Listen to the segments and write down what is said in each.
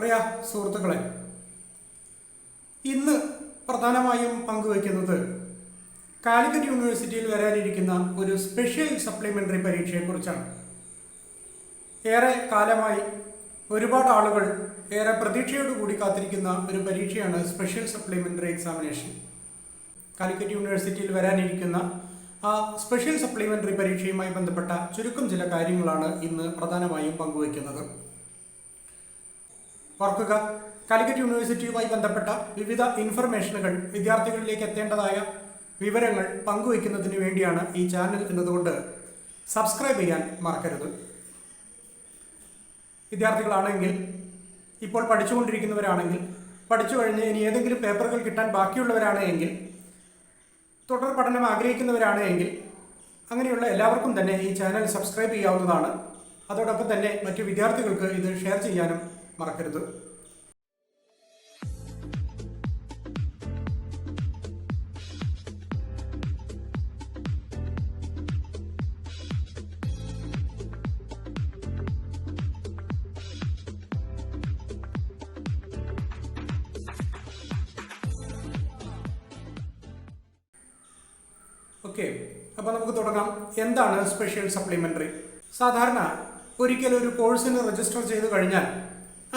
പ്രിയ സുഹൃത്തുക്കളെ, ഇന്ന് പ്രധാനമായും പങ്കുവയ്ക്കുന്നത് കാലിക്കറ്റ് യൂണിവേഴ്സിറ്റിയിൽ വരാനിരിക്കുന്ന ഒരു സ്പെഷ്യൽ സപ്ലിമെൻ്ററി പരീക്ഷയെക്കുറിച്ചാണ്. ഏറെ കാലമായി ഒരുപാട് ആളുകൾ ഏറെ പ്രതീക്ഷയോടുകൂടി കാത്തിരിക്കുന്ന ഒരു പരീക്ഷയാണ് സ്പെഷ്യൽ സപ്ലിമെൻ്ററി എക്സാമിനേഷൻ. കാലിക്കറ്റ് യൂണിവേഴ്സിറ്റിയിൽ വരാനിരിക്കുന്ന ആ സ്പെഷ്യൽ സപ്ലിമെൻ്ററി പരീക്ഷയുമായി ബന്ധപ്പെട്ട ചുരുക്കം ചില കാര്യങ്ങളാണ് ഇന്ന് പ്രധാനമായും പങ്കുവയ്ക്കുന്നത്. ഓർക്കുക, കാലിക്കറ്റ് യൂണിവേഴ്സിറ്റിയുമായി ബന്ധപ്പെട്ട വിവിധ ഇൻഫർമേഷനുകൾ വിദ്യാർത്ഥികളിലേക്ക് എത്തേണ്ടതായ വിവരങ്ങൾ പങ്കുവയ്ക്കുന്നതിന് വേണ്ടിയാണ് ഈ ചാനൽ എന്നതുകൊണ്ട് സബ്സ്ക്രൈബ് ചെയ്യാൻ മറക്കരുത്. വിദ്യാർത്ഥികളാണെങ്കിൽ, ഇപ്പോൾ പഠിച്ചുകൊണ്ടിരിക്കുന്നവരാണെങ്കിൽ, പഠിച്ചു കഴിഞ്ഞ് ഇനി ഏതെങ്കിലും പേപ്പറുകൾ കിട്ടാൻ ബാക്കിയുള്ളവരാണ് എങ്കിൽ, തുടർ പഠനം ആഗ്രഹിക്കുന്നവരാണ് എങ്കിൽ, അങ്ങനെയുള്ള എല്ലാവർക്കും തന്നെ ഈ ചാനൽ സബ്സ്ക്രൈബ് ചെയ്യാവുന്നതാണ്. അതോടൊപ്പം തന്നെ മറ്റു വിദ്യാർത്ഥികൾക്ക് ഇത് ഷെയർ ചെയ്യാനും മറക്കരുത്. ഓക്കെ, അപ്പോൾ നമുക്ക് തുടങ്ങാം. എന്താണ് സ്പെഷ്യൽ സപ്ലിമെൻ്ററി? സാധാരണ ഒരിക്കൽ ഒരു കോഴ്സിന് രജിസ്റ്റർ ചെയ്ത് കഴിഞ്ഞാൽ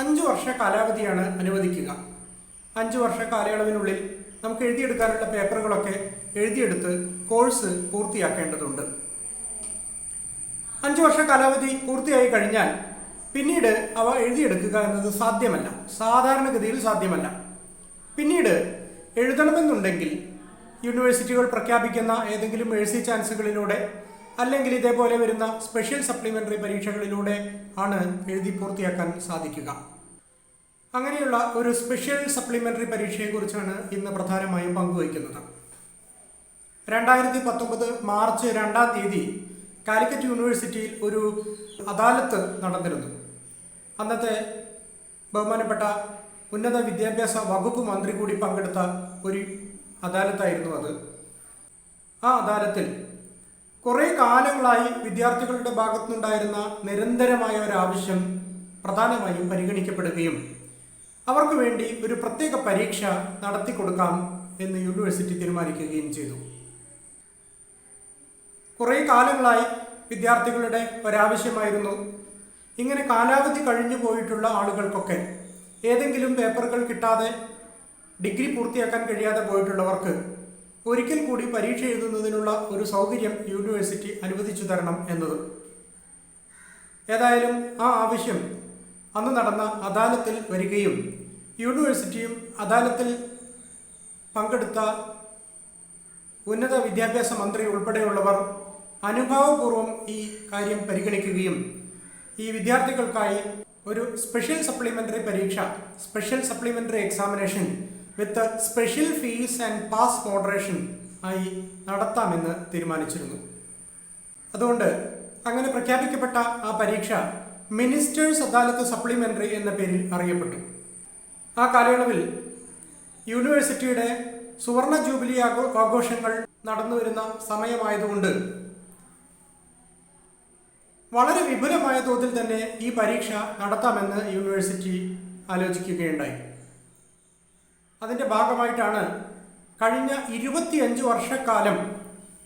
5 വർഷ കാലാവധിയാണ് അനുവദിക്കുക. 5 വർഷ കാലയളവിനുള്ളിൽ നമുക്ക് എഴുതിയെടുക്കാനുള്ള പേപ്പറുകളൊക്കെ എഴുതിയെടുത്ത് കോഴ്സ് പൂർത്തിയാക്കേണ്ടതുണ്ട്. 5 വർഷ കാലാവധി പൂർത്തിയായി കഴിഞ്ഞാൽ പിന്നീട് അവ എഴുതിയെടുക്കുക എന്നത് സാധ്യമല്ല, സാധാരണഗതിയിൽ സാധ്യമല്ല. പിന്നീട് എഴുതണമെന്നുണ്ടെങ്കിൽ യൂണിവേഴ്സിറ്റികൾ പ്രഖ്യാപിക്കുന്ന ഏതെങ്കിലും മേഴ്സി ചാൻസുകളിലൂടെ അല്ലെങ്കിൽ ഇതേപോലെ വരുന്ന സ്പെഷ്യൽ സപ്ലിമെൻ്ററി പരീക്ഷകളിലൂടെ ആണ് എഴുതി പൂർത്തിയാക്കാൻ സാധിക്കുക. അങ്ങനെയുള്ള ഒരു സ്പെഷ്യൽ സപ്ലിമെൻ്ററി പരീക്ഷയെക്കുറിച്ചാണ് ഇന്ന് പ്രധാനമായും പങ്കുവയ്ക്കുന്നത്. 2019 മാർച്ച് 2-ാം തീയതി കാലിക്കറ്റ് യൂണിവേഴ്സിറ്റിയിൽ ഒരു അദാലത്ത് നടന്നിരുന്നു. അന്നത്തെ ബഹുമാനപ്പെട്ട ഉന്നത വിദ്യാഭ്യാസ വകുപ്പ് മന്ത്രി കൂടി പങ്കെടുത്ത ഒരു അദാലത്തായിരുന്നു അത്. ആ അദാലത്തിൽ കുറേ കാലങ്ങളായി വിദ്യാർത്ഥികളുടെ ഭാഗത്തുനിന്നുണ്ടായിരുന്ന നിരന്തരമായ ഒരാവശ്യം പ്രധാനമായും പരിഗണിക്കപ്പെടുകയും അവർക്ക് വേണ്ടി ഒരു പ്രത്യേക പരീക്ഷ നടത്തിക്കൊടുക്കാം എന്ന് യൂണിവേഴ്സിറ്റി തീരുമാനിക്കുകയും ചെയ്തു. കുറേ കാലങ്ങളായി വിദ്യാർത്ഥികളുടെ ഒരാവശ്യമായിരുന്നു, ഇങ്ങനെ കാലാവധി കഴിഞ്ഞു പോയിട്ടുള്ള ആളുകൾക്കൊക്കെ ഏതെങ്കിലും പേപ്പറുകൾ കിട്ടാതെ ഡിഗ്രി പൂർത്തിയാക്കാൻ കഴിയാതെ പോയിട്ടുള്ളവർക്ക് ഒരിക്കൽ കൂടി പരീക്ഷ എഴുതുന്നതിനുള്ള ഒരു സൗകര്യം യൂണിവേഴ്സിറ്റി അനുവദിച്ചു തരണം എന്നത്. ഏതായാലും ആ ആവശ്യം അന്ന് നടന്ന അദാലത്തിൽ വരികയും യൂണിവേഴ്സിറ്റിയും അദാലത്തിൽ പങ്കെടുത്ത ഉന്നത വിദ്യാഭ്യാസ മന്ത്രി ഉൾപ്പെടെയുള്ളവർ അനുഭാവപൂർവ്വം ഈ കാര്യം പരിഗണിക്കുകയും ഈ വിദ്യാർത്ഥികൾക്കായി ഒരു സ്പെഷ്യൽ സപ്ലിമെൻ്ററി പരീക്ഷ, special supplementary examination with special fees and pass moderation ആയി നടത്താമെന്ന് തീരുമാനിച്ചിരുന്നു. അതുകൊണ്ട് അങ്ങനെ പ്രഖ്യാപിക്കപ്പെട്ട ആ പരീക്ഷ മിനിസ്റ്റേഴ്സ് അദാലത്ത് സപ്ലിമെൻ്ററി എന്ന പേരിൽ അറിയപ്പെട്ടു. ആ കാലയളവിൽ യൂണിവേഴ്സിറ്റിയുടെ സുവർണ ജൂബിലി ആഘോഷങ്ങൾ നടന്നു വരുന്ന സമയമായതുകൊണ്ട് വളരെ വിപുലമായ തോതിൽ തന്നെ ഈ പരീക്ഷ നടത്താമെന്ന് യൂണിവേഴ്സിറ്റി ആലോചിക്കുകയുണ്ടായി. അതിൻ്റെ ഭാഗമായിട്ടാണ് കഴിഞ്ഞ 25 വർഷക്കാലം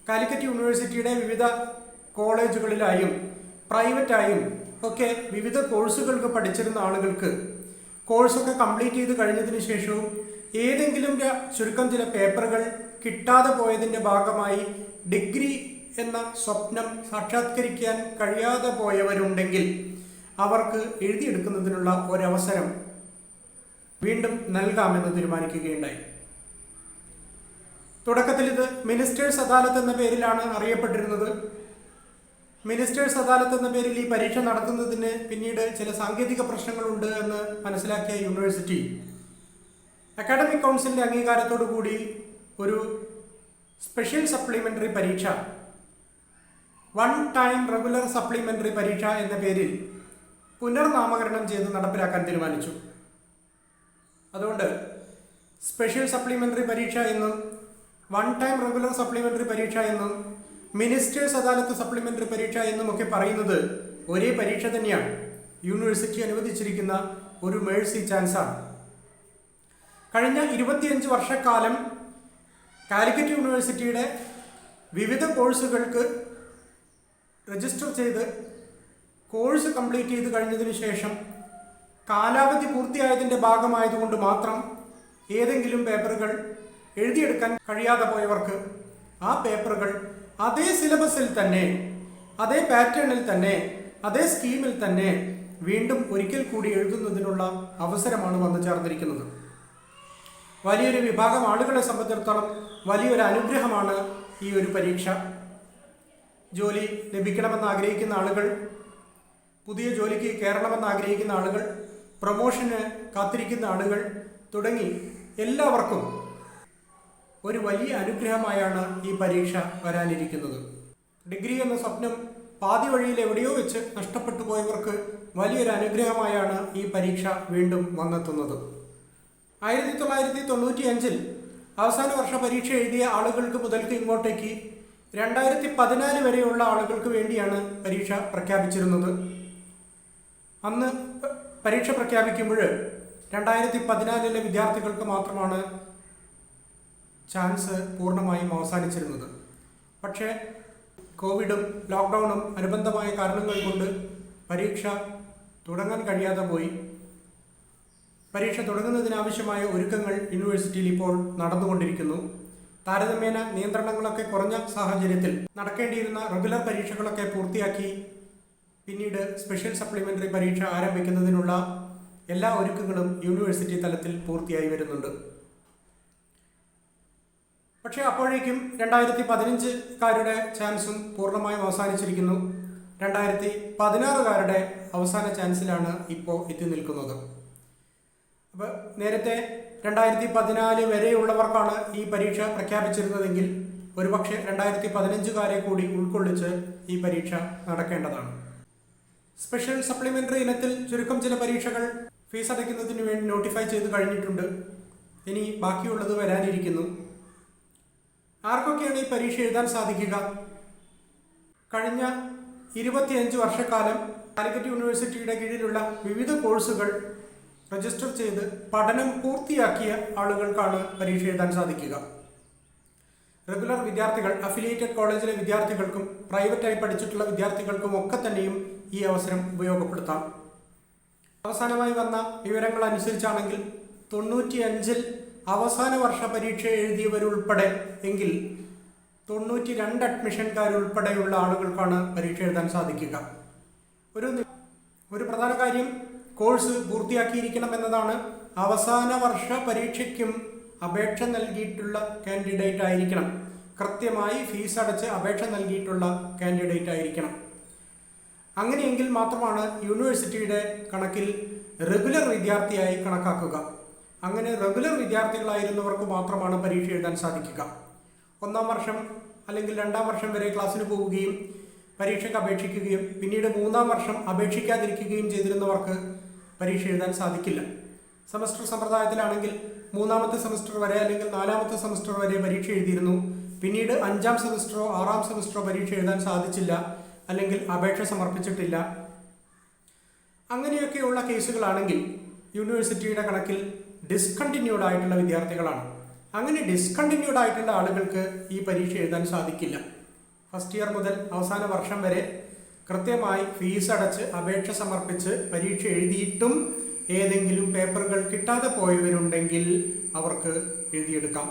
കാലിക്കറ്റ് യൂണിവേഴ്സിറ്റിയുടെ വിവിധ കോളേജുകളിലായും പ്രൈവറ്റായും ഒക്കെ വിവിധ കോഴ്സുകൾക്ക് പഠിച്ചിരുന്ന ആളുകൾക്ക് കോഴ്സൊക്കെ കംപ്ലീറ്റ് ചെയ്ത് കഴിഞ്ഞതിന് ശേഷവും ഏതെങ്കിലും ചുരുക്കം ചില പേപ്പറുകൾ കിട്ടാതെ പോയതിൻ്റെ ഭാഗമായി ഡിഗ്രി എന്ന സ്വപ്നം സാക്ഷാത്കരിക്കാൻ കഴിയാതെ പോയവരുണ്ടെങ്കിൽ അവർക്ക് എഴുതിയെടുക്കുന്നതിനുള്ള ഒരവസരം വീണ്ടും നൽകാമെന്ന് തീരുമാനിക്കുകയുണ്ടായി. തുടക്കത്തിൽ ഇത് മിനിസ്റ്റേഴ്സ് അദാലത്ത് എന്ന പേരിലാണ് അറിയപ്പെട്ടിരുന്നത്. മിനിസ്റ്റേഴ്സ് അദാലത്ത് എന്ന പേരിൽ ഈ പരീക്ഷ നടത്തുന്നതിന് പിന്നീട് ചില സാങ്കേതിക പ്രശ്നങ്ങളുണ്ട് എന്ന് മനസ്സിലാക്കിയ യൂണിവേഴ്സിറ്റി അക്കാഡമിക് കൗൺസിലിൻ്റെ അംഗീകാരത്തോടു കൂടി ഒരു സ്പെഷ്യൽ സപ്ലിമെൻ്ററി പരീക്ഷ, വൺ ടൈം റെഗുലർ സപ്ലിമെൻ്ററി പരീക്ഷ എന്ന പേരിൽ പുനർനാമകരണം ചെയ്ത് നടപ്പിലാക്കാൻ തീരുമാനിച്ചു. അതുകൊണ്ട് സ്പെഷ്യൽ സപ്ലിമെൻ്ററി പരീക്ഷ എന്നും വൺ ടൈം റെഗുലർ സപ്ലിമെൻ്ററി പരീക്ഷ എന്നും മിനിസ്റ്റേഴ്സ് അദാലത്ത് സപ്ലിമെൻ്ററി പരീക്ഷ എന്നുമൊക്കെ പറയുന്നത് ഒരേ പരീക്ഷ തന്നെയാണ്. യൂണിവേഴ്സിറ്റി അനുവദിച്ചിരിക്കുന്ന ഒരു മേഴ്സി ചാൻസാണ്. കഴിഞ്ഞ 25 വർഷക്കാലം കാലിക്കറ്റ് യൂണിവേഴ്സിറ്റിയുടെ വിവിധ കോഴ്സുകൾക്ക് രജിസ്റ്റർ ചെയ്ത് കോഴ്സ് കംപ്ലീറ്റ് ചെയ്ത് കഴിഞ്ഞതിന് ശേഷം കാലാവധി പൂർത്തിയായതിൻ്റെ ഭാഗമായതുകൊണ്ട് മാത്രം ഏതെങ്കിലും പേപ്പറുകൾ എഴുതിയെടുക്കാൻ കഴിയാതെ പോയവർക്ക് ആ പേപ്പറുകൾ അതേ സിലബസിൽ തന്നെ, അതേ പാറ്റേണിൽ തന്നെ, അതേ സ്കീമിൽ തന്നെ വീണ്ടും ഒരിക്കൽ കൂടി എഴുതുന്നതിനുള്ള അവസരമാണ് വന്നു ചേർന്നിരിക്കുന്നത്. വലിയൊരു വിഭാഗം ആളുകളെ സംബന്ധിച്ചിടത്തോളം വലിയൊരു അനുഗ്രഹമാണ് ഈ ഒരു പരീക്ഷ. ജോലി ലഭിക്കണമെന്ന് ആഗ്രഹിക്കുന്ന ആളുകൾ, പുതിയ ജോലിക്ക് കയറണമെന്ന് ആഗ്രഹിക്കുന്ന ആളുകൾ, പ്രൊമോഷന് കാത്തിരിക്കുന്ന ആളുകൾ തുടങ്ങി എല്ലാവർക്കും ഒരു വലിയ അനുഗ്രഹമായാണ് ഈ പരീക്ഷ വരാനിരിക്കുന്നത്. ഡിഗ്രി എന്ന സ്വപ്നം പാതി വഴിയിൽ എവിടെയോ വെച്ച് നഷ്ടപ്പെട്ടു പോയവർക്ക് വലിയൊരു അനുഗ്രഹമായാണ് ഈ പരീക്ഷ വീണ്ടും വന്നെത്തുന്നത്. 1995 അവസാന വർഷ പരീക്ഷ എഴുതിയ ആളുകൾക്ക് മുതൽക്ക് ഇങ്ങോട്ടേക്ക് 2014 വരെയുള്ള ആളുകൾക്ക് വേണ്ടിയാണ് പരീക്ഷ പ്രഖ്യാപിച്ചിരുന്നത്. അന്ന് പരീക്ഷ പ്രഖ്യാപിക്കുമ്പോൾ 2014 വിദ്യാർത്ഥികൾക്ക് മാത്രമാണ് ചാൻസ് പൂർണ്ണമായും അവസാനിച്ചിരുന്നത്. പക്ഷേ കോവിഡും ലോക്ക്ഡൗണും അനുബന്ധമായ കാരണങ്ങൾ കൊണ്ട് പരീക്ഷ തുടങ്ങാൻ കഴിയാതെ പോയി. പരീക്ഷ തുടങ്ങുന്നതിനാവശ്യമായ ഒരുക്കങ്ങൾ യൂണിവേഴ്സിറ്റിയിൽ ഇപ്പോൾ നടന്നുകൊണ്ടിരിക്കുന്നു. താരതമ്യേന നിയന്ത്രണങ്ങളൊക്കെ കുറഞ്ഞ സാഹചര്യത്തിൽ നടക്കേണ്ടിയിരുന്ന റെഗുലർ പരീക്ഷകളൊക്കെ പൂർത്തിയാക്കി പിന്നീട് സ്പെഷ്യൽ സപ്ലിമെൻ്ററി പരീക്ഷ ആരംഭിക്കുന്നതിനുള്ള എല്ലാ ഒരുക്കങ്ങളും യൂണിവേഴ്സിറ്റി തലത്തിൽ പൂർത്തിയായി വരുന്നുണ്ട്. പക്ഷേ അപ്പോഴേക്കും 2015-കാരുടെ ചാൻസും പൂർണ്ണമായും അവസാനിച്ചിരിക്കുന്നു. 2016-കാരുടെ അവസാന ചാൻസിലാണ് ഇപ്പോൾ എത്തി നിൽക്കുന്നത്. അപ്പോൾ നേരത്തെ 2014 വരെയുള്ളവർക്കാണ് ഈ പരീക്ഷ പ്രഖ്യാപിച്ചിരുന്നതെങ്കിൽ ഒരുപക്ഷെ 2015-കാരെ കൂടി ഉൾക്കൊള്ളിച്ച് ഈ പരീക്ഷ നടക്കേണ്ടതാണ്. സ്പെഷ്യൽ സപ്ലിമെൻ്ററി ഇനത്തിൽ ചുരുക്കം ചില പരീക്ഷകൾ ഫീസ് അടയ്ക്കുന്നതിന് വേണ്ടി നോട്ടിഫൈ ചെയ്ത് കഴിഞ്ഞിട്ടുണ്ട്. ഇനി ബാക്കിയുള്ളത് വരാനിരിക്കുന്നു. ആർക്കൊക്കെയാണ് ഈ പരീക്ഷ എഴുതാൻ സാധിക്കുക? കഴിഞ്ഞ 25 വർഷക്കാലം കാലിക്കറ്റ് യൂണിവേഴ്സിറ്റിയുടെ കീഴിലുള്ള വിവിധ കോഴ്സുകൾ രജിസ്റ്റർ ചെയ്ത് പഠനം പൂർത്തിയാക്കിയ ആളുകൾക്കാണ് പരീക്ഷ എഴുതാൻ സാധിക്കുക. റെഗുലർ വിദ്യാർത്ഥികൾ, അഫിലിയേറ്റഡ് കോളേജിലെ വിദ്യാർത്ഥികൾക്കും പ്രൈവറ്റായി പഠിച്ചിട്ടുള്ള വിദ്യാർത്ഥികൾക്കും ഒക്കെ തന്നെയും ഈ അവസരം ഉപയോഗപ്പെടുത്താം. അവസാനമായി വന്ന വിവരങ്ങൾ അനുസരിച്ചാണെങ്കിൽ 95-ൽ അവസാന വർഷ പരീക്ഷ എഴുതിയവരുൾപ്പെടെ എങ്കിൽ 92 അഡ്മിഷൻകാരുൾപ്പെടെയുള്ള ആളുകൾക്കാണ് പരീക്ഷ എഴുതാൻ സാധിക്കുക. ഒരു പ്രധാന കാര്യം കോഴ്സ് പൂർത്തിയാക്കിയിരിക്കണം എന്നതാണ്. അവസാന വർഷ പരീക്ഷയ്ക്കും അപേക്ഷ നൽകിയിട്ടുള്ള കാൻഡിഡേറ്റ് ആയിരിക്കണം. കൃത്യമായി ഫീസ് അടച്ച് അപേക്ഷ നൽകിയിട്ടുള്ള കാൻഡിഡേറ്റ് ആയിരിക്കണം. അങ്ങനെയെങ്കിൽ മാത്രമാണ് യൂണിവേഴ്സിറ്റിയുടെ കണക്കിൽ റെഗുലർ വിദ്യാർത്ഥിയായി കണക്കാക്കുക. അങ്ങനെ റെഗുലർ വിദ്യാർത്ഥികളായിരുന്നവർക്ക് മാത്രമാണ് പരീക്ഷ എഴുതാൻ സാധിക്കുക. 1-ാം വർഷം അല്ലെങ്കിൽ 2-ാം വർഷം വരെ ക്ലാസ്സിന് പോവുകയും പരീക്ഷയ്ക്ക് അപേക്ഷിക്കുകയും പിന്നീട് 3-ാം വർഷം അപേക്ഷിക്കാതിരിക്കുകയും ചെയ്തിരുന്നവർക്ക് പരീക്ഷ എഴുതാൻ സാധിക്കില്ല. സെമസ്റ്റർ സമ്പ്രദായത്തിലാണെങ്കിൽ 3-ാമത്തെ സെമസ്റ്റർ വരെ അല്ലെങ്കിൽ 4-ാമത്തെ സെമസ്റ്റർ വരെ പരീക്ഷ എഴുതിയിരുന്നു. പിന്നീട് 5-ാം സെമസ്റ്ററോ 6-ാം സെമസ്റ്ററോ പരീക്ഷ എഴുതാൻ സാധിച്ചില്ല, അല്ലെങ്കിൽ അപേക്ഷ സമർപ്പിച്ചിട്ടില്ല. അങ്ങനെയൊക്കെയുള്ള കേസുകളാണെങ്കിൽ യൂണിവേഴ്സിറ്റിയുടെ കണക്കിൽ ഡിസ്കണ്ടിന്യൂഡ് ആയിട്ടുള്ള വിദ്യാർത്ഥികളാണ്. അങ്ങനെ ഡിസ്കണ്ടിന്യൂഡ് ആയിട്ടുള്ള ആളുകൾക്ക് ഈ പരീക്ഷ എഴുതാൻ സാധിക്കില്ല. ഫസ്റ്റ് ഇയർ മുതൽ അവസാന വർഷം വരെ കൃത്യമായി ഫീസ് അടച്ച് അപേക്ഷ സമർപ്പിച്ച് പരീക്ഷ എഴുതിയിട്ടും ഏതെങ്കിലും പേപ്പറുകൾ കിട്ടാതെ പോയവരുണ്ടെങ്കിൽ അവർക്ക് എഴുതിയെടുക്കാം.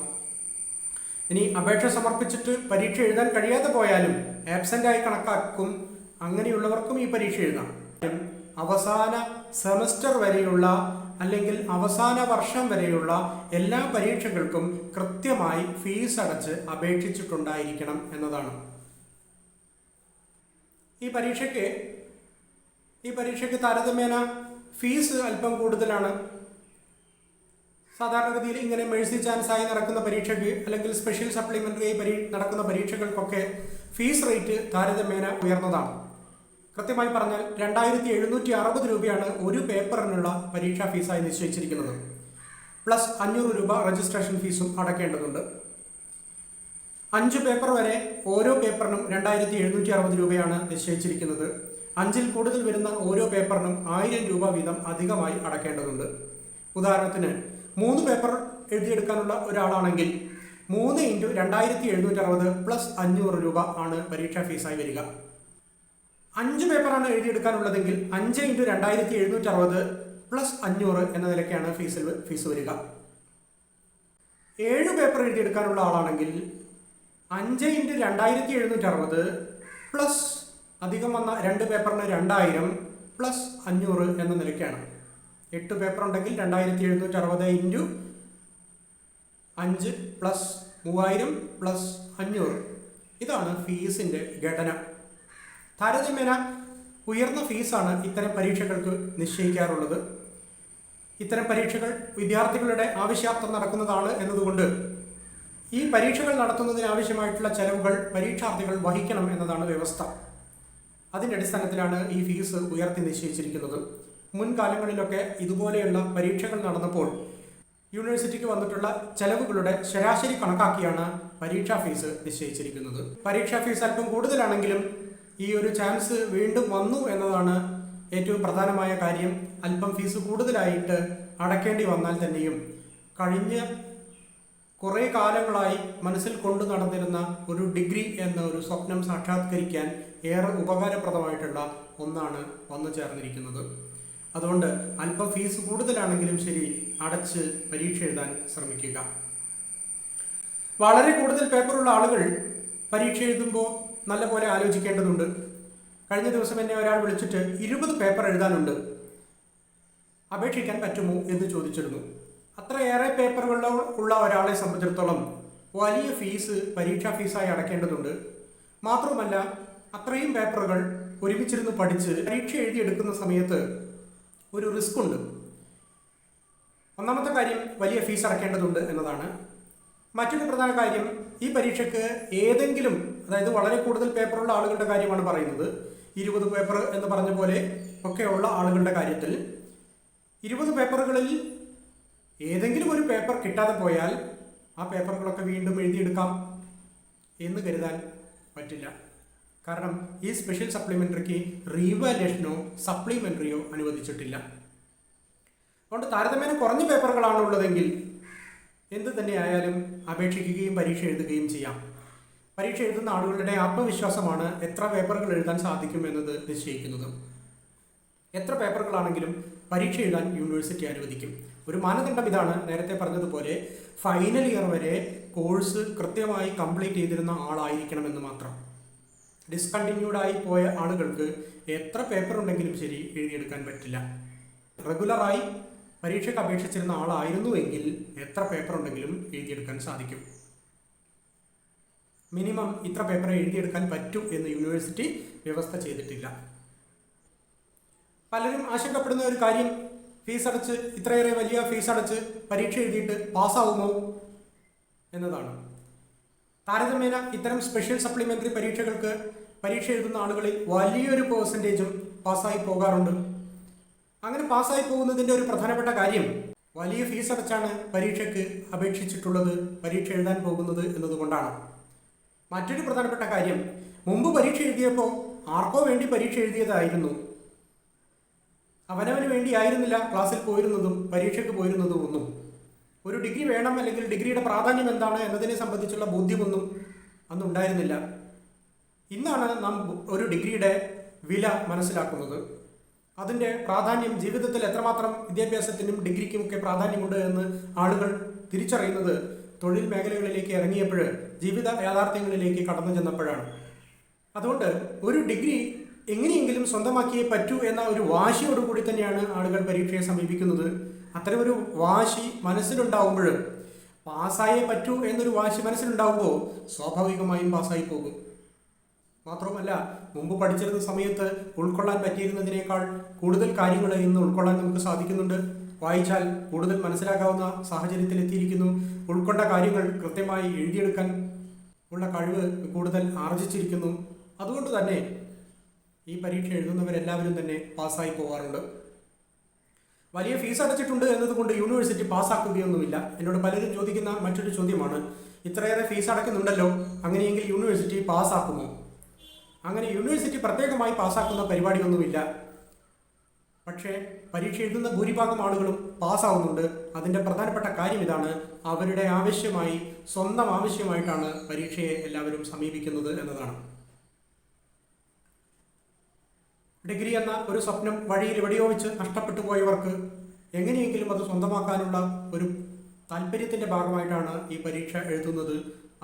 ഇനി അപേക്ഷ സമർപ്പിച്ചിട്ട് പരീക്ഷ എഴുതാൻ കഴിയാതെ പോയാലും ആബ്സെൻ്റായി കണക്കാക്കും. അങ്ങനെയുള്ളവർക്കും ഈ പരീക്ഷ എഴുതാം. അവസാന സെമസ്റ്റർ വരെയുള്ള അല്ലെങ്കിൽ അവസാന വർഷം വരെയുള്ള എല്ലാ പരീക്ഷകൾക്കും കൃത്യമായി ഫീസ് അടച്ച് അപേക്ഷിച്ചിട്ടുണ്ടായിരിക്കണം എന്നതാണ്. ഈ പരീക്ഷയ്ക്ക് താരതമ്യേന ഫീസ് അല്പം കൂടുതലാണ്. സാധാരണഗതിയിൽ ഇങ്ങനെ മേഴ്സി ചാൻസ് ആയി നടക്കുന്ന പരീക്ഷയ്ക്ക് അല്ലെങ്കിൽ സ്പെഷ്യൽ സപ്ലിമെൻ്ററി ആയി നടക്കുന്ന പരീക്ഷകൾക്കൊക്കെ ഫീസ് റേറ്റ് താരതമ്യേന ഉയർന്നതാണ്. കൃത്യമായി പറഞ്ഞാൽ 2760 രൂപയാണ് ഒരു പേപ്പറിനുള്ള പരീക്ഷാ ഫീസായി നിശ്ചയിച്ചിരിക്കുന്നത്. പ്ലസ് 500 രൂപ രജിസ്ട്രേഷൻ ഫീസും അടയ്ക്കേണ്ടതുണ്ട്. 5 പേപ്പർ വരെ ഓരോ പേപ്പറിനും 2760 രൂപയാണ് നിശ്ചയിച്ചിരിക്കുന്നത്. 5ൽ കൂടുതൽ വരുന്ന ഓരോ പേപ്പറിനും 1000 രൂപ വീതം അധികമായി അടയ്ക്കേണ്ടതുണ്ട്. ഉദാഹരണത്തിന് 3 പേപ്പർ എഴുതിയെടുക്കാനുള്ള ഒരാളാണെങ്കിൽ 3 × 2760 പ്ലസ് 500 രൂപ ആണ് പരീക്ഷാ ഫീസായി വരിക. 5 പേപ്പറാണ് എഴുതിയെടുക്കാനുള്ളതെങ്കിൽ 5 × 2760 പ്ലസ് 500 എന്ന നിലയ്ക്കാണ് ഫീസ് വരിക. 7 പേപ്പർ എഴുതിയെടുക്കാനുള്ള ആളാണെങ്കിൽ 5 × 2760 പ്ലസ് അധികം വന്ന 2 പേപ്പറിന് 2000 പ്ലസ് 500 എന്ന നിലയ്ക്കാണ്. 8 പേപ്പർ ഉണ്ടെങ്കിൽ 2760 × 5 പ്ലസ് 3000 പ്ലസ് 500. ഇതാണ് ഫീസിൻ്റെ ഘടന. താരതമ്യേന ഉയർന്ന ഫീസാണ് ഇത്തരം പരീക്ഷകൾക്ക് നിശ്ചയിക്കാറുള്ളത്. ഇത്തരം പരീക്ഷകൾ വിദ്യാർത്ഥികളുടെ ആവശ്യാർത്ഥം നടക്കുന്നതാണ് എന്നതുകൊണ്ട് ഈ പരീക്ഷകൾ നടത്തുന്നതിന് ആവശ്യമായിട്ടുള്ള ചെലവുകൾ പരീക്ഷാർത്ഥികൾ വഹിക്കണം എന്നതാണ് വ്യവസ്ഥ. അതിൻ്റെ അടിസ്ഥാനത്തിലാണ് ഈ ഫീസ് ഉയർത്തി നിശ്ചയിച്ചിരിക്കുന്നത്. മുൻകാലങ്ങളിലൊക്കെ ഇതുപോലെയുള്ള പരീക്ഷകൾ നടന്നപ്പോൾ യൂണിവേഴ്സിറ്റിക്ക് വന്നിട്ടുള്ള ചെലവുകളുടെ ശരാശരി കണക്കാക്കിയാണ് പരീക്ഷാ ഫീസ് നിശ്ചയിച്ചിരിക്കുന്നത്. പരീക്ഷാ ഫീസ് അല്പം കൂടുതലാണെങ്കിലും ഈ ഒരു ചാൻസ് വീണ്ടും വന്നു എന്നതാണ് ഏറ്റവും പ്രധാനമായ കാര്യം. അല്പം ഫീസ് കൂടുതലായിട്ട് അടയ്ക്കേണ്ടി വന്നാൽ തന്നെയും കഴിഞ്ഞ കുറേ കാലങ്ങളായി മനസ്സിൽ കൊണ്ടു നടന്നിരുന്ന ഒരു ഡിഗ്രി എന്ന ഒരു സ്വപ്നം സാക്ഷാത്കരിക്കാൻ ഏറെ ഉപകാരപ്രദമായിട്ടുള്ള ഒന്നാണ് വന്നു ചേർന്നിരിക്കുന്നത്. അതുകൊണ്ട് അല്പം ഫീസ് കൂടുതലാണെങ്കിലും ശരി, അടച്ച് പരീക്ഷ എഴുതാൻ ശ്രമിക്കുക. വളരെ കൂടുതൽ പേപ്പറുള്ള ആളുകൾ പരീക്ഷ എഴുതുമ്പോൾ നല്ലപോലെ ആലോചിക്കേണ്ടതുണ്ട്. കഴിഞ്ഞ ദിവസം എന്നെ ഒരാൾ വിളിച്ചിട്ട് 20 പേപ്പർ എഴുതാനുണ്ട്, അപേക്ഷിക്കാൻ പറ്റുമോ എന്ന് ചോദിച്ചിരുന്നു. അത്രയേറെ പേപ്പറുകൾ ഉള്ള ഒരാളെ സംബന്ധിച്ചിടത്തോളം വലിയ ഫീസ് പരീക്ഷാ ഫീസായി അടയ്ക്കേണ്ടതുണ്ട്. മാത്രമല്ല അത്രയും പേപ്പറുകൾ ഒരുമിച്ചിരുന്ന് പഠിച്ച് പരീക്ഷ എഴുതിയെടുക്കുന്ന സമയത്ത് ഒരു റിസ്ക് ഉണ്ട്. ഒന്നാമത്തെ കാര്യം വലിയ ഫീസ് അടയ്ക്കേണ്ടതുണ്ട് എന്നതാണ്. മറ്റൊരു പ്രധാന കാര്യം, ഈ പരീക്ഷയ്ക്ക് ഏതെങ്കിലും, അതായത് വളരെ കൂടുതൽ പേപ്പറുള്ള ആളുകളുടെ കാര്യമാണ് പറയുന്നത്, 20 പേപ്പർ എന്ന് പറഞ്ഞ പോലെ ഒക്കെയുള്ള ആളുകളുടെ കാര്യത്തിൽ 20 പേപ്പറുകളിൽ ഏതെങ്കിലും ഒരു പേപ്പർ കിട്ടാതെ പോയാൽ ആ പേപ്പറുകളൊക്കെ വീണ്ടും എഴുതിയെടുക്കാം എന്ന് കരുതാൻ പറ്റില്ല. കാരണം ഈ സ്പെഷ്യൽ സപ്ലിമെൻ്ററിക്ക് റീവാലുവേഷനോ സപ്ലിമെൻ്ററിയോ അനുവദിച്ചിട്ടില്ല. അതുകൊണ്ട് താരതമ്യേന കുറഞ്ഞ പേപ്പറുകളാണ് ഉള്ളതെങ്കിൽ എന്ത് തന്നെയായാലും അപേക്ഷിക്കുകയും പരീക്ഷ എഴുതുകയും ചെയ്യാം. പരീക്ഷ എഴുതുന്ന ആളുകളുടെ ആത്മവിശ്വാസമാണ് എത്ര പേപ്പറുകൾ എഴുതാൻ സാധിക്കും എന്നത് നിശ്ചയിക്കുന്നത്. എത്ര പേപ്പറുകളാണെങ്കിലും പരീക്ഷ എഴുതാൻ യൂണിവേഴ്സിറ്റി അനുവദിക്കും. ഒരു മാനദണ്ഡം ഇതാണ്. നേരത്തെ പറഞ്ഞതുപോലെ ഫൈനൽ ഇയർ വരെ കോഴ്സ് കൃത്യമായി കംപ്ലീറ്റ് ചെയ്തിരുന്ന ആളായിരിക്കണമെന്ന് മാത്രം. ഡിസ്കണ്ടിന്യൂഡായി പോയ ആളുകൾക്ക് എത്ര പേപ്പർ ഉണ്ടെങ്കിലും ശരി എഴുതിയെടുക്കാൻ പറ്റില്ല. റെഗുലറായി പരീക്ഷയ്ക്ക് അപേക്ഷിച്ചിരുന്ന ആളായിരുന്നുവെങ്കിൽ എത്ര പേപ്പർ ഉണ്ടെങ്കിലും എഴുതിയെടുക്കാൻ സാധിക്കും. മിനിമം ഇത്ര പേപ്പർ എഴുതിയെടുക്കാൻ പറ്റൂ എന്ന് യൂണിവേഴ്സിറ്റി വ്യവസ്ഥ ചെയ്തിട്ടില്ല. പലരും ആശങ്കപ്പെടുന്ന ഒരു കാര്യം, ഫീസ് അടച്ച് ഇത്രയേറെ വലിയ ഫീസ് അടച്ച് പരീക്ഷ എഴുതിയിട്ട് പാസ്സാവുമോ എന്നതാണ്. താരതമ്യേന ഇത്തരം സ്പെഷ്യൽ സപ്ലിമെൻ്ററി പരീക്ഷകൾക്ക് പരീക്ഷ എഴുതുന്ന ആളുകളിൽ വലിയൊരു പെർസെൻറ്റേജും പാസ്സായി പോകാറുണ്ട്. അങ്ങനെ പാസ്സായി പോകുന്നതിൻ്റെ ഒരു പ്രധാനപ്പെട്ട കാര്യം, വലിയ ഫീസ് അടച്ചാണ് പരീക്ഷയ്ക്ക് അപേക്ഷിച്ചിട്ടുള്ളത്, പരീക്ഷ എഴുതാൻ പോകുന്നത് എന്നതുകൊണ്ടാണ്. മറ്റൊരു പ്രധാനപ്പെട്ട കാര്യം, മുമ്പ് പരീക്ഷ എഴുതിയപ്പോൾ ആർക്കോ വേണ്ടി പരീക്ഷ എഴുതിയതായിരുന്നു, അവനവന് വേണ്ടി ആയിരുന്നില്ല ക്ലാസ്സിൽ പോയിരുന്നതും പരീക്ഷയ്ക്ക് പോയിരുന്നതും ഒന്നും. ഒരു ഡിഗ്രി വേണം അല്ലെങ്കിൽ ഡിഗ്രിയുടെ പ്രാധാന്യം എന്താണ് എന്നതിനെ സംബന്ധിച്ചുള്ള ബോധ്യമൊന്നും അന്നുണ്ടായിരുന്നില്ല. ഇന്നാണ് നാം ഒരു ഡിഗ്രിയുടെ വില മനസ്സിലാക്കുന്നത്. അതിൻ്റെ പ്രാധാന്യം, ജീവിതത്തിൽ എത്രമാത്രം വിദ്യാഭ്യാസത്തിനും ഡിഗ്രിക്കുമൊക്കെ പ്രാധാന്യമുണ്ട് എന്ന് ആളുകൾ തിരിച്ചറിയുന്നത് തൊഴിൽ മേഖലകളിലേക്ക് ഇറങ്ങിയപ്പോൾ, ജീവിത യാഥാർത്ഥ്യങ്ങളിലേക്ക് കടന്നു ചെന്നപ്പോഴാണ്. അതുകൊണ്ട് ഒരു ഡിഗ്രി എങ്ങനെയെങ്കിലും സ്വന്തമാക്കിയേ പറ്റൂ എന്ന ഒരു വാശിയോടുകൂടി തന്നെയാണ് ആളുകൾ പരീക്ഷയെ സമീപിക്കുന്നത്. അത്തരമൊരു വാശി മനസ്സിലുണ്ടാവുമ്പോൾ, പാസ്സായേ പറ്റൂ എന്നൊരു വാശി മനസ്സിലുണ്ടാവുമ്പോൾ സ്വാഭാവികമായും പാസ്സായി പോകും. മാത്രവുമല്ല, മുമ്പ് പഠിച്ചിരുന്ന സമയത്ത് ഉൾക്കൊള്ളാൻ പറ്റിയിരുന്നതിനേക്കാൾ കൂടുതൽ കാര്യങ്ങൾ ഇന്ന് ഉൾക്കൊള്ളാൻ നമുക്ക് സാധിക്കുന്നുണ്ട്. വായിച്ചാൽ കൂടുതൽ മനസ്സിലാക്കാവുന്ന സാഹചര്യത്തിലെത്തിയിരിക്കുന്നു. ഉൾക്കൊണ്ട കാര്യങ്ങൾ കൃത്യമായി എഴുതിയെടുക്കാൻ ഉള്ള കഴിവ് കൂടുതൽ ആർജിച്ചിരിക്കുന്നു. അതുകൊണ്ട് തന്നെ ഈ പരീക്ഷ എഴുതുന്നവരെല്ലാവരും തന്നെ പാസ്സായി പോകാറുണ്ട്. വലിയ ഫീസ് അടച്ചിട്ടുണ്ട് എന്നതുകൊണ്ട് യൂണിവേഴ്സിറ്റി പാസ്സാക്കുകയൊന്നുമില്ല. എന്നോട് പലരും ചോദിക്കുന്ന മറ്റൊരു ചോദ്യമാണ്, ഇത്രയേറെ ഫീസ് അടയ്ക്കുന്നുണ്ടല്ലോ, അങ്ങനെയെങ്കിൽ യൂണിവേഴ്സിറ്റി പാസ്സാക്കുമോ? അങ്ങനെ യൂണിവേഴ്സിറ്റി പ്രത്യേകമായി പാസ്സാക്കുന്ന പരിപാടിയൊന്നുമില്ല. പക്ഷേ പരീക്ഷ എഴുതുന്ന ഭൂരിഭാഗം ആളുകളും പാസ്സാവുന്നുണ്ട്. അതിൻ്റെ പ്രധാനപ്പെട്ട കാര്യം ഇതാണ്: അവരുടെ ആവശ്യമായി, സ്വന്തം ആവശ്യമായിട്ടാണ് പരീക്ഷയെ എല്ലാവരും സമീപിക്കുന്നത് എന്നതാണ്. ഡിഗ്രി എന്ന ഒരു സ്വപ്നം വഴിയിൽ എവിടെയോ വെച്ച് നഷ്ടപ്പെട്ടു പോയവർക്ക് എങ്ങനെയെങ്കിലും അത് സ്വന്തമാക്കാനുള്ള ഒരു താല്പര്യത്തിൻ്റെ ഭാഗമായിട്ടാണ് ഈ പരീക്ഷ എഴുതുന്നത്.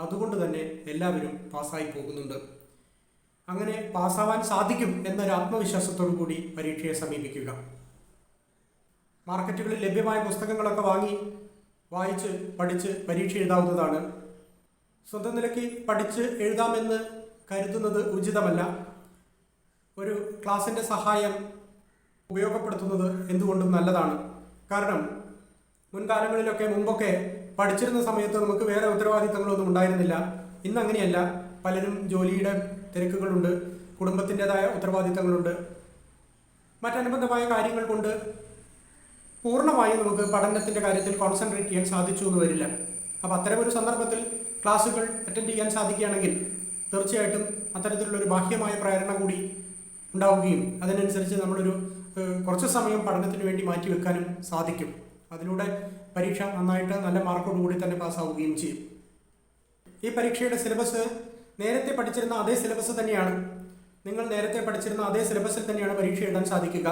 അതുകൊണ്ട് തന്നെ എല്ലാവരും പാസ്സായി പോകുന്നുണ്ട്. അങ്ങനെ പാസ്സാവാൻ സാധിക്കും എന്നൊരു ആത്മവിശ്വാസത്തോടു കൂടി പരീക്ഷയെ സമീപിക്കുക. മാർക്കറ്റുകളിൽ ലഭ്യമായ പുസ്തകങ്ങളൊക്കെ വായിച്ച് പഠിച്ച് പരീക്ഷ എഴുതാവുന്നതാണ്. സ്വന്തം നിലയ്ക്ക് പഠിച്ച് എഴുതാമെന്ന് കരുതുന്നത് ഉചിതമല്ല. ഒരു ക്ലാസിൻ്റെ സഹായം ഉപയോഗപ്പെടുത്തുന്നത് എന്തുകൊണ്ടും നല്ലതാണ്. കാരണം മുൻപൊക്കെ പഠിച്ചിരുന്ന സമയത്ത് നമുക്ക് വേറെ ഉത്തരവാദിത്തങ്ങളൊന്നും ഉണ്ടായിരുന്നില്ല. ഇന്ന് അങ്ങനെയല്ല. പലരും ജോലിയുടെ തിരക്കുകളുണ്ട്, കുടുംബത്തിൻ്റെതായ ഉത്തരവാദിത്തങ്ങളുണ്ട്, മറ്റനുബന്ധമായ കാര്യങ്ങൾ കൊണ്ട് പൂർണ്ണമായും നമുക്ക് പഠനത്തിൻ്റെ കാര്യത്തിൽ കോൺസെൻട്രേറ്റ് ചെയ്യാൻ സാധിച്ചു എന്ന് വരില്ല. അപ്പോൾ അത്തരമൊരു സന്ദർഭത്തിൽ ക്ലാസ്സുകൾ അറ്റൻഡ് ചെയ്യാൻ സാധിക്കുകയാണെങ്കിൽ തീർച്ചയായിട്ടും അത്തരത്തിലുള്ളൊരു ബാഹ്യമായ പ്രേരണ കൂടി ഉണ്ടാവുകയും അതിനനുസരിച്ച് നമ്മളൊരു കുറച്ച് സമയം പഠനത്തിന് വേണ്ടി മാറ്റിവെക്കാനും സാധിക്കും. അതിലൂടെ പരീക്ഷ നന്നായിട്ട് നല്ല മാർക്കോടുകൂടി തന്നെ പാസ്സാവുകയും ചെയ്യും. ഈ പരീക്ഷയുടെ സിലബസ് നേരത്തെ പഠിച്ചിരുന്ന അതേ സിലബസ് തന്നെയാണ്. നിങ്ങൾ നേരത്തെ പഠിച്ചിരുന്ന അതേ സിലബസിൽ തന്നെയാണ് പരീക്ഷ എഴുതാൻ സാധിക്കുക.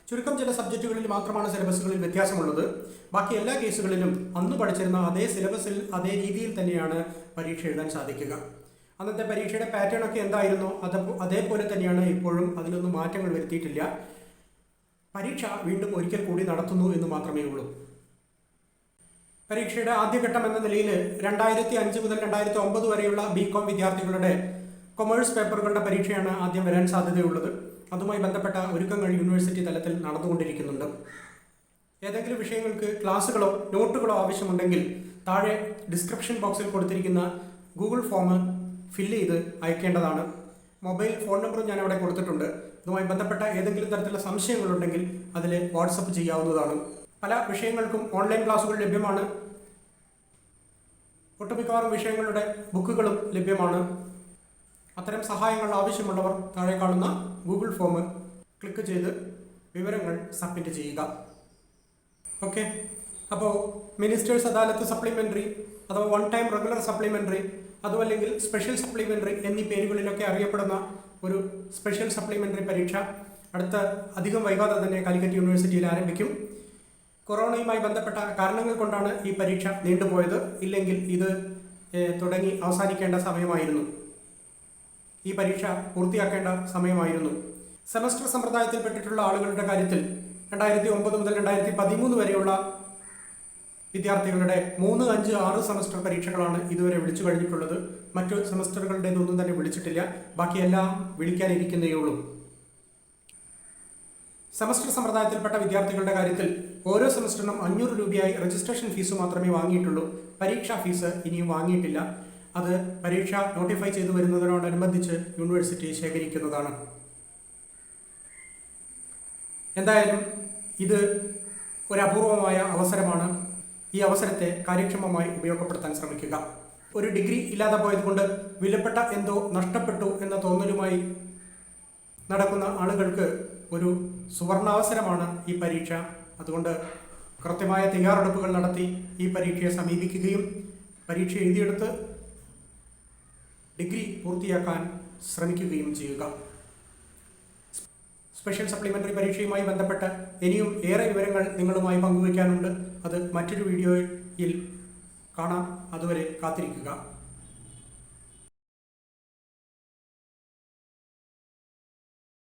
ചുരുക്കം ചില സബ്ജക്റ്റുകളിൽ മാത്രമാണ് സിലബസുകളിൽ വ്യത്യാസമുള്ളത്. ബാക്കി എല്ലാ കേസുകളിലും അന്ന് പഠിച്ചിരുന്ന അതേ സിലബസിൽ അതേ രീതിയിൽ തന്നെയാണ് പരീക്ഷ എഴുതാൻ സാധിക്കുക. അന്നത്തെ പരീക്ഷയുടെ പാറ്റേൺ ഒക്കെ എന്തായിരുന്നോ അതേപോലെ തന്നെയാണ് ഇപ്പോഴും. അതിലൊന്നും മാറ്റങ്ങൾ വരുത്തിയിട്ടില്ല. പരീക്ഷ വീണ്ടും ഒരിക്കൽ കൂടി നടത്തുന്നു എന്ന് മാത്രമേ ഉള്ളൂ. പരീക്ഷയുടെ ആദ്യഘട്ടം എന്ന നിലയിൽ 2005 മുതൽ 2009 വരെയുള്ള BCom വിദ്യാർത്ഥികളുടെ കൊമേഴ്സ് പേപ്പറുകളുടെ പരീക്ഷയാണ് ആദ്യം വരാൻ സാധ്യതയുള്ളത്. അതുമായി ബന്ധപ്പെട്ട ഒരുക്കങ്ങൾ യൂണിവേഴ്സിറ്റി തലത്തിൽ നടന്നുകൊണ്ടിരിക്കുന്നുണ്ട്. ഏതെങ്കിലും വിഷയങ്ങൾക്ക് ക്ലാസ്സുകളോ നോട്ടുകളോ ആവശ്യമുണ്ടെങ്കിൽ താഴെ ഡിസ്ക്രിപ്ഷൻ ബോക്സിൽ കൊടുത്തിരിക്കുന്ന ഗൂഗിൾ ഫോം ഫില്ല് ചെയ്ത് അയക്കേണ്ടതാണ്. മൊബൈൽ ഫോൺ നമ്പറും ഞാൻ അവിടെ കൊടുത്തിട്ടുണ്ട്. ഇതുമായി ബന്ധപ്പെട്ട ഏതെങ്കിലും തരത്തിലുള്ള സംശയങ്ങളുണ്ടെങ്കിൽ അതിൽ വാട്സപ്പ് ചെയ്യാവുന്നതാണ്. പല വിഷയങ്ങൾക്കും ഓൺലൈൻ ക്ലാസ്സുകൾ ലഭ്യമാണ്. ഒട്ടുമിക്കവാറും വിഷയങ്ങളുടെ ബുക്കുകളും ലഭ്യമാണ്. അത്തരം സഹായങ്ങൾ ആവശ്യമുള്ളവർ താഴെ കാണുന്ന ഗൂഗിൾ ഫോം ക്ലിക്ക് ചെയ്ത് വിവരങ്ങൾ സബ്മിറ്റ് ചെയ്യുക. ഓക്കെ. അപ്പോൾ മിനിസ്റ്റേഴ്സ് അദാലത്ത് സപ്ലിമെൻ്ററി അഥവാ വൺ ടൈം റെഗുലർ സപ്ലിമെൻ്ററി അതുമല്ലെങ്കിൽ സ്പെഷ്യൽ സപ്ലിമെൻ്ററി എന്നീ പേരുകളിലൊക്കെ അറിയപ്പെടുന്ന ഒരു സ്പെഷ്യൽ സപ്ലിമെൻ്ററി പരീക്ഷ അധികം വൈകാതെ തന്നെ കാലിക്കറ്റ് യൂണിവേഴ്സിറ്റിയിൽ ആരംഭിക്കും. കൊറോണയുമായി ബന്ധപ്പെട്ട കാരണങ്ങൾ കൊണ്ടാണ് ഈ പരീക്ഷ നീണ്ടുപോയത്. ഇല്ലെങ്കിൽ ഇത് തുടങ്ങി അവസാനിക്കേണ്ട സമയമായിരുന്നു. ഈ പരീക്ഷ പൂർത്തിയാക്കേണ്ട സമയമായിരുന്നു. സെമസ്റ്റർ സമ്പ്രദായത്തിൽപ്പെട്ടിട്ടുള്ള ആളുകളുടെ കാര്യത്തിൽ 2009 മുതൽ 2013 വരെയുള്ള വിദ്യാർത്ഥികളുടെ 3, 5, 6 സെമസ്റ്റർ പരീക്ഷകളാണ് ഇതുവരെ വിളിച്ചു കഴിഞ്ഞിട്ടുള്ളത്. മറ്റു സെമസ്റ്ററുകളുടേതൊന്നും തന്നെ വിളിച്ചിട്ടില്ല. ബാക്കിയെല്ലാം വിളിക്കാനിരിക്കുന്നേയുള്ളൂ. സെമസ്റ്റർ സമ്പ്രദായത്തിൽപ്പെട്ട വിദ്യാർത്ഥികളുടെ കാര്യത്തിൽ ഓരോ സെമസ്റ്ററിനും 500 രൂപയായി രജിസ്ട്രേഷൻ ഫീസ് മാത്രമേ വാങ്ങിയിട്ടുള്ളൂ. പരീക്ഷാ ഫീസ് ഇനിയും വാങ്ങിയിട്ടില്ല. അത് പരീക്ഷ നോട്ടിഫൈ ചെയ്തു വരുന്നതിനോടനുബന്ധിച്ച് യൂണിവേഴ്സിറ്റി ശേഖരിക്കുന്നതാണ്. എന്തായാലും ഇത് ഒരു അപൂർവമായ അവസരമാണ്. ഈ അവസരത്തെ കാര്യക്ഷമമായി ഉപയോഗപ്പെടുത്താൻ ശ്രമിക്കുക. ഒരു ഡിഗ്രി ഇല്ലാതെ പോയതുകൊണ്ട് വിലപ്പെട്ട എന്തോ നഷ്ടപ്പെട്ടു എന്ന തോന്നലുമായി നടക്കുന്ന ആളുകൾക്ക് ഒരു സുവർണാവസരമാണ് ഈ പരീക്ഷ. അതുകൊണ്ട് കൃത്യമായ തയ്യാറെടുപ്പുകൾ നടത്തി ഈ പരീക്ഷയെ സമീപിക്കുകയും പരീക്ഷ എഴുതിയെടുത്ത് ഡിഗ്രി പൂർത്തിയാക്കാൻ ശ്രമിക്കുകയും ചെയ്യുക. സ്പെഷ്യൽ സപ്ലിമെൻ്ററി പരീക്ഷയുമായി ബന്ധപ്പെട്ട് ഇനിയും ഏറെ വിവരങ്ങൾ നിങ്ങളുമായി പങ്കുവയ്ക്കാനുണ്ട്. അത് മറ്റൊരു വീഡിയോയിൽ കാണാം. അതുവരെ കാത്തിരിക്കുക.